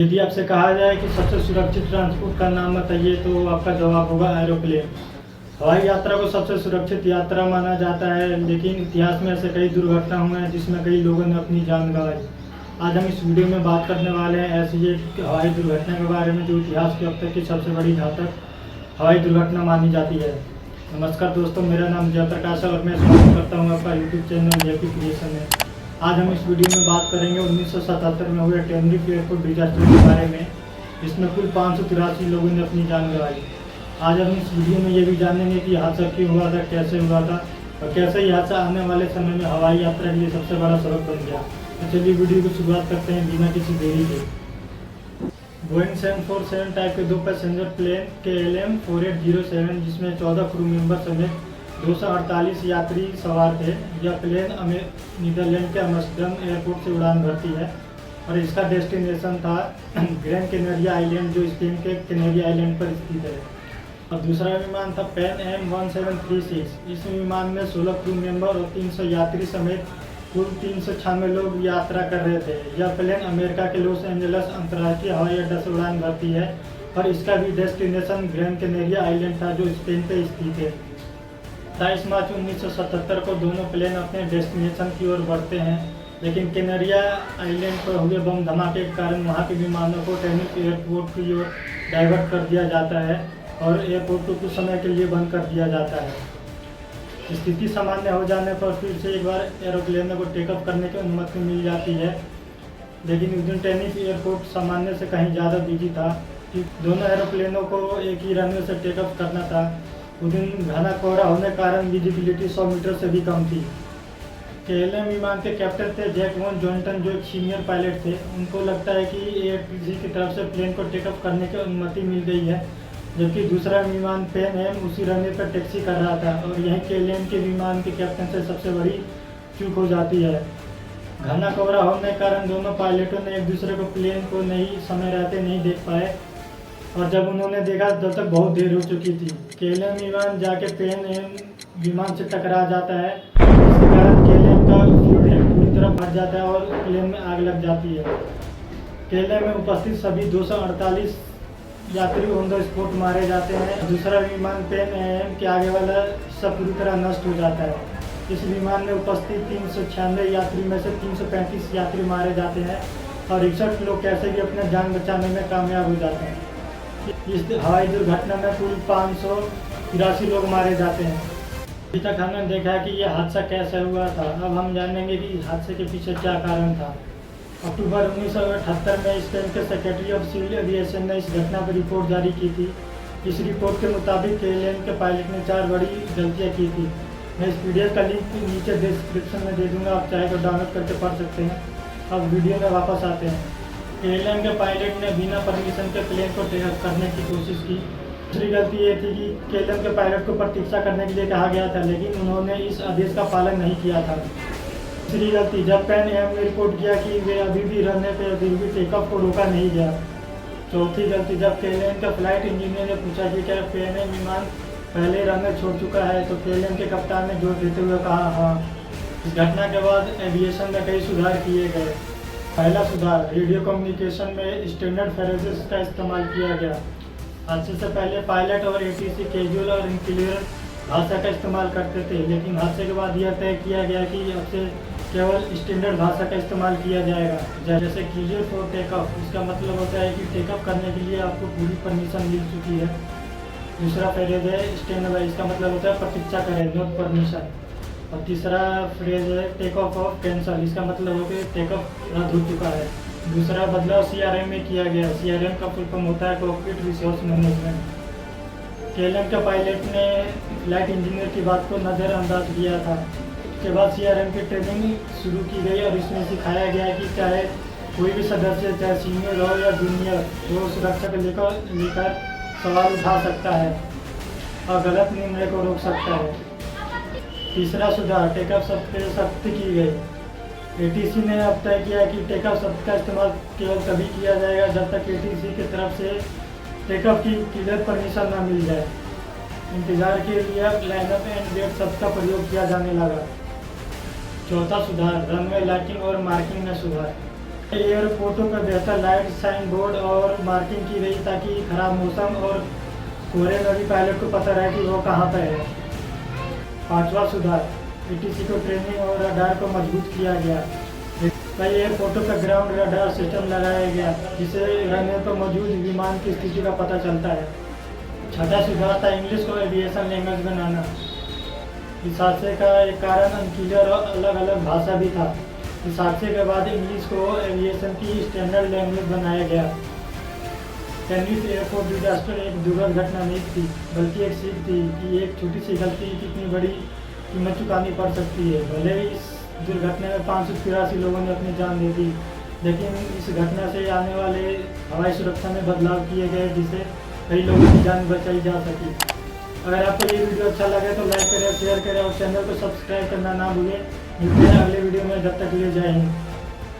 यदि आपसे कहा जाए कि सबसे सुरक्षित ट्रांसपोर्ट का नाम बताइए तो आपका जवाब होगा एरोप्लेन। हवाई यात्रा को सबसे सुरक्षित यात्रा माना जाता है, लेकिन इतिहास में ऐसे कई दुर्घटना हुए हैं जिसमें कई लोगों ने अपनी जान गंवाई। आज हम इस वीडियो में बात करने वाले हैं ऐसी एक हवाई दुर्घटना के बारे में जो इतिहास की अब तक की सबसे बड़ी घातक हवाई दुर्घटना मानी जाती है। नमस्कार दोस्तों, मेरा नाम जयप्रकाश है और मैं स्वागत करता हूँ आपका यूट्यूब चैनल जेपी क्रिएशन में। आज हम इस वीडियो में बात करेंगे 1977 में हुए टेनरिफ एयरपोर्ट डिजास्टर के बारे में, जिसमें कुल 583 लोगों ने अपनी जान गंवाई। आज हम इस वीडियो में ये भी जानेंगे कि हादसा क्यों हुआ था, कैसे हुआ था और कैसे यह हादसा आने वाले समय में हवाई यात्रा के लिए सबसे बड़ा सबक बन गया। तो चलिए वीडियो की शुरुआत करते हैं बिना किसी देरी के। बोइंग 747 टाइप के 2 पैसेंजर प्लेन KLM 4807 जिसमें 14 क्रू मेंबर समेत 248 यात्री सवार थे। यह प्लेन नीदरलैंड के अम्स्टर्डम एयरपोर्ट से उड़ान भरती है और इसका डेस्टिनेशन था ग्रैन कैनारिया आइलैंड, जो स्पेन के कैनारिया आइलैंड पर स्थित है। और दूसरा विमान था पैन AM 1736। इस विमान में 16 क्रू मेंबर और 300 यात्री समेत कुल 396 लोग यात्रा कर रहे थे। यह प्लेन अमेरिका के लॉस एंजल्स अंतर्राष्ट्रीय हवाई अड्डा से उड़ान भरती है और इसका भी डेस्टिनेशन ग्रैन कैनारिया आइलैंड था, जो स्पेन पे स्थित है। 22 मार्च 1977 को दोनों प्लेन अपने डेस्टिनेशन की ओर बढ़ते हैं, लेकिन कैनारिया आइलैंड पर हुए बम धमाके के कारण वहां के विमानों को टेनिस एयरपोर्ट की ओर डाइवर्ट कर दिया जाता है और एयरपोर्ट को कुछ समय के लिए बंद कर दिया जाता है। स्थिति सामान्य हो जाने पर फिर से एक बार एरोप्लेनों को टेकअप करने की अनुमति मिल जाती है, लेकिन उस दिन टेनिस एयरपोर्ट सामान्य से कहीं ज़्यादा बिजी था कि दोनों एरोप्लेनों को एक ही रनवे से टेकअप करना था। उस दिन घना कोहरा होने के कारण विजिबिलिटी 100 मीटर से भी कम थी। KLM विमान के कैप्टन थे जैक वॉन जॉनटन, जो एक सीनियर पायलट थे। उनको लगता है कि ATC की तरफ से प्लेन को टेकअप करने की अनुमति मिल गई है, जबकि दूसरा विमान पैन AM उसी रनवे पर टैक्सी कर रहा था और यही KLM के विमान के कैप्टन से सबसे बड़ी चूक हो जाती है। घना कोहरा होने के कारण दोनों पायलटों ने एक दूसरे को प्लेन को समय रहते नहीं देख पाए और जब उन्होंने देखा तब तक बहुत देर हो चुकी थी। KLM विमान जाके पैन AM विमान से टकरा जाता है, जिसके कारण KLM का फ्यूल पूरी तरह फट जाता है और प्लेन में आग लग जाती है। KLM में उपस्थित सभी 248 यात्री ऑन द स्पॉट मारे जाते हैं। दूसरा विमान पैन AM के आगे वाला हिस्सा पूरी तरह नष्ट हो जाता है। इस विमान में उपस्थित 396 यात्री में से 335 यात्री मारे जाते हैं और 61 लोग कैसे भी अपने जान बचाने में कामयाब हो जाते हैं। इस हवाई दुर्घटना में कुल 583 लोग मारे जाते हैं। अभी तक हमने देखा कि यह हादसा कैसे हुआ था। अब हम जानेंगे कि इस हादसे के पीछे क्या कारण था। अक्टूबर 1978 में स्पेन के सेक्रेटरी ऑफ सिविल एविएशन ने इस घटना पर रिपोर्ट जारी की थी। इस रिपोर्ट के मुताबिक KLM के पायलट ने 4 बड़ी गलतियां की थी। मैं इस PDF का लिंक नीचे डिस्क्रिप्शन में दे दूंगा, आप चाहे तो डाउनलोड करके पढ़ सकते हैं। अब वीडियो में वापस आते हैं। KLM के पायलट ने बिना परमिशन के प्लेन को टेकअप करने की कोशिश की। दूसरी गलती ये थी कि KLM के पायलट को प्रतीक्षा करने के लिए कहा गया था, लेकिन उन्होंने इस आदेश का पालन नहीं किया था। तीसरी गलती, जब पैन AM ने रिपोर्ट किया कि वे अभी भी रनवे पे फिर भी टेकअप को रोका नहीं गया। चौथी गलती, जब KLM के फ्लाइट इंजीनियर ने पूछा कि क्या पैन AM विमान पहले रनवे छोड़ चुका है, तो KLM के कप्तान ने जोर देते हुए कहा हाँ। इस घटना के बाद एविएशन में कई सुधार किए गए। पहला सुधार, रेडियो कम्युनिकेशन में स्टैंडर्ड फ्रेजेस का इस्तेमाल किया गया। हादसे से पहले पायलट और ATC कैजुअल और क्लियर भाषा का इस्तेमाल करते थे, लेकिन हादसे के बाद यह तय किया गया कि अब से केवल स्टैंडर्ड भाषा का इस्तेमाल किया जाएगा, जैसे क्लियर फॉर टेकऑफ। इसका मतलब होता है कि टेकअप करने के लिए आपको पूरी परमिशन मिल चुकी है। दूसरा फ्रेज है स्टैंड बाय, इसका मतलब होता है प्रतीक्षा करें, नोट परमिशन। और तीसरा फ्रेज है टेक ऑफ कैंसल, इसका मतलब हो कि टेकअप रद्द हो चुका है। दूसरा बदलाव CRM में किया गया। CRM का फुल फॉर्म होता है कॉकपिट रिसोर्स मैनेजमेंट। KLM के पायलट ने फ्लाइट इंजीनियर की बात को नज़रअंदाज किया था। उसके बाद CRM की ट्रेनिंग शुरू की गई और इसमें सिखाया गया कि चाहे कोई भी सदस्य, चाहे सीनियर हो या जूनियर, वो सुरक्षा को लेकर सवाल उठा सकता है और गलत निर्णय को रोक सकता है। तीसरा सुधार, टेकअप शब्द पे सख्ती की गई। ATC ने अब तय किया कि टेकअप शब्द का इस्तेमाल केवल तभी किया जाएगा जब तक ATC की तरफ से टेकअप की क्लियर परमिशन न मिल जाए। इंतजार के लिए अब लाइनअप एंड वेट शब्द का प्रयोग किया जाने लगा। चौथा सुधार, रनवे लाइटिंग और मार्किंग में सुधार। एयरपोर्टों पर बेहतर लाइट साइन बोर्ड और मार्किंग की गई ताकि खराब मौसम और कोहरे में भी पायलट को पता रहे कि वो कहाँ पर है। 5वां सुधार, ATC को ट्रेनिंग और रडार को मजबूत किया गया। कई एयरपोर्टों पर ग्राउंड रडार सिस्टम लगाया गया जिससे रनवे पर मौजूद विमान की स्थिति का पता चलता है। 6वां सुधार था इंग्लिश को एविएशन लैंग्वेज बनाना। इस हादसे का एक कारण अनक्लियर और अलग अलग भाषा भी था। इस हादसे के बाद इंग्लिश को एविएशन की स्टैंडर्ड लैंग्वेज बनाया गया। कैनिस एयरपोर्ट डिजास्टर एक दुर्घट घटना नहीं थी बल्कि एक सीख थी कि एक छोटी सी गलती कितनी बड़ी कीमत चुकानी पड़ सकती है। भले ही इस दुर्घटना में 583 लोगों ने अपनी जान दे दी, लेकिन इस घटना से आने वाले हवाई सुरक्षा में बदलाव किए गए जिससे कई लोगों की जान बचाई जा सकी। अगर आपको ये वीडियो अच्छा लगे तो लाइक करें, शेयर करें और चैनल को सब्सक्राइब करना ना भूलें। मिलते हैं अगले वीडियो में, जब तक के लिए जय हिंद।